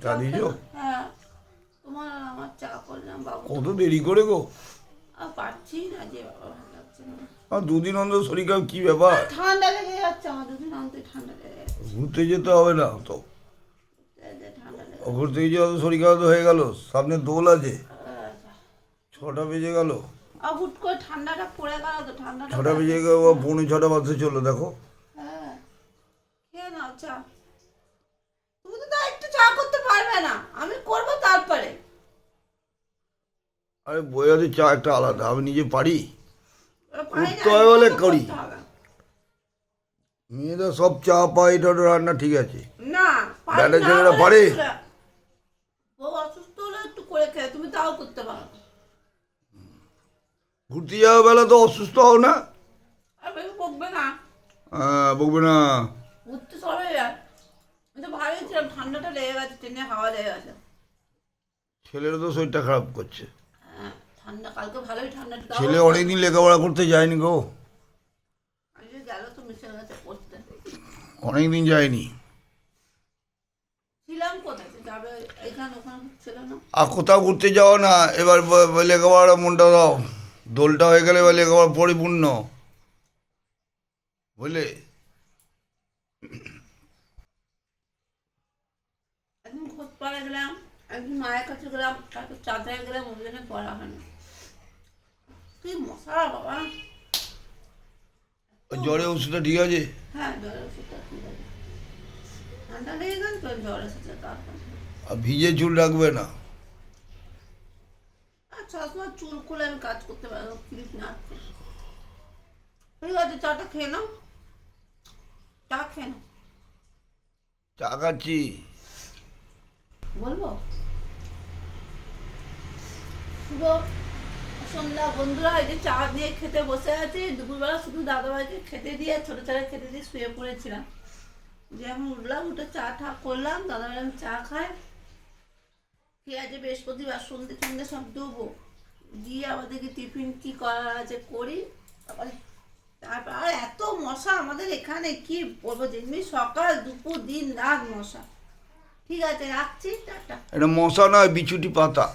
চা দিয়েছো? হ্যাঁ, তোমার আর আমার চা করলাম বাবু। কত দেরি করে গো? আর পারছি না যে বাবা, ভালো লাগছে না। আর দুদিন অন্তর শরীর খারাপ কি ব্যাপার? ঠান্ডা লেগে যাচ্ছে আমার, দুদিন অন্তর ঠান্ডা লেগে যাচ্ছে। ঘুরতে যেতে হবে না তো? ঠান্ডা লেগে ঘুরতে গিয়ে অত শরীর খারাপ তো হয়ে গেল, সামনে দোল আছে, যাচ্ছে। 6টা বেজে গেল। আর হুট করে ঠান্ডাটা পড়ে গেল তো, ঠান্ডাটা 6টা বেজে গেল, 6:45 বাজতে চলো দেখো। হ্যাঁ, খেয়ে নাও চা। তুমি তো তাও একটু চা করতে পারবে না, আমি করবো তারপরে। আরে বইয়াদের চা একটা আলাদা, আমি নিজে পারি, পারি না, করতে হয় বলে আমাকে করি। করতে হবে। মেয়েরা সব চা পায়, এটা ওটা রান্না ঠিক আছে, না, পারি ব্যাটা না ছেলেরা বলে পারে? কিছু না। বউ অসুস্থ হলে একটু করে খেয়ে, তুমি তাও করতে পারো না। ঘুরতে যাওয়া বেলা তো অসুস্থ হও না? আর বেশি বকবে না, বকবে না। ঘুরতে সবাই যায়। আমি তো ভালোই ছিলাম, ঠান্ডাটা লেগে গেছে, ট্রেনে হাওয়া লেগে গেছে। ছেলেরও তো শরীরটা খারাপ করছে। হ্যাঁ, ঠান্ডা কালকে ভালোই ঠান্ডা। ছেলে অনেকদিন লেখাপড়া করতে যায়নি গো, আজকে গেল তো মিশে গেছে পড়তে। অনেকদিন যায়নি। ছিলাম কোথায় তো যাবে, এখানে ওখানে ছিল না। আর কোথাও ঘুরতে যাও না এবার, লেখাপড়া মনটা দাও, দোলটা হয়ে গেলে এবার লেখাপড়া পরিপূর্ণ, বুঝলে? একদিন খোঁজ পাড়া গেলাম, একদিন মায়ের কাছে গেলাম, তারপর চাঁদরায় গেলাম, ওই জন্য পড়া হয় না। কি মশা বাবা! ওই জ্বরের ওষুধটা ঠিক আছে? হ্যাঁ, জ্বরের ওষুধটা ঠিক আছে। ঠান্ডা লেগে গেল তো জ্বর এসেছে তারপর। আর ভিজে চুল রাখবে না। আর সবসময় চুল খুলে আমি কাজ করতে পারবো, ক্লিপ না আছে। ঠিক আছে, চাটা খেয়ে নাও, চা খেয়ে নাও। চা খাচ্ছি। বলবো শুভ সন্ধ্যা বন্ধুরা, এই যে চা দিয়ে খেতে বসে আছি। দুপুরবেলা শুধু দাদাভাইকে খেতে দিয়ে, ছোটো ছেলে খেতে দিয়ে শুয়ে পড়েছিলাম। যে আমি উঠলাম, উঠে চা ঠা করলাম, দাদাভাই আমি চা খাই। খেয়ে আছে বৃহস্পতিবার, সন্ধ্যে সন্ধ্যে সব দেবো দিয়ে আমাদেরকে টিফিন কি করার আছে করি। তারপর আর এত মশা আমাদের এখানে কি বলবো, যেমনি সকাল দুপুর দিন রাত মশা। ঠিক আছে, রাখছি, টাটা। এটা মশা নয়, বিছুটি পাতা।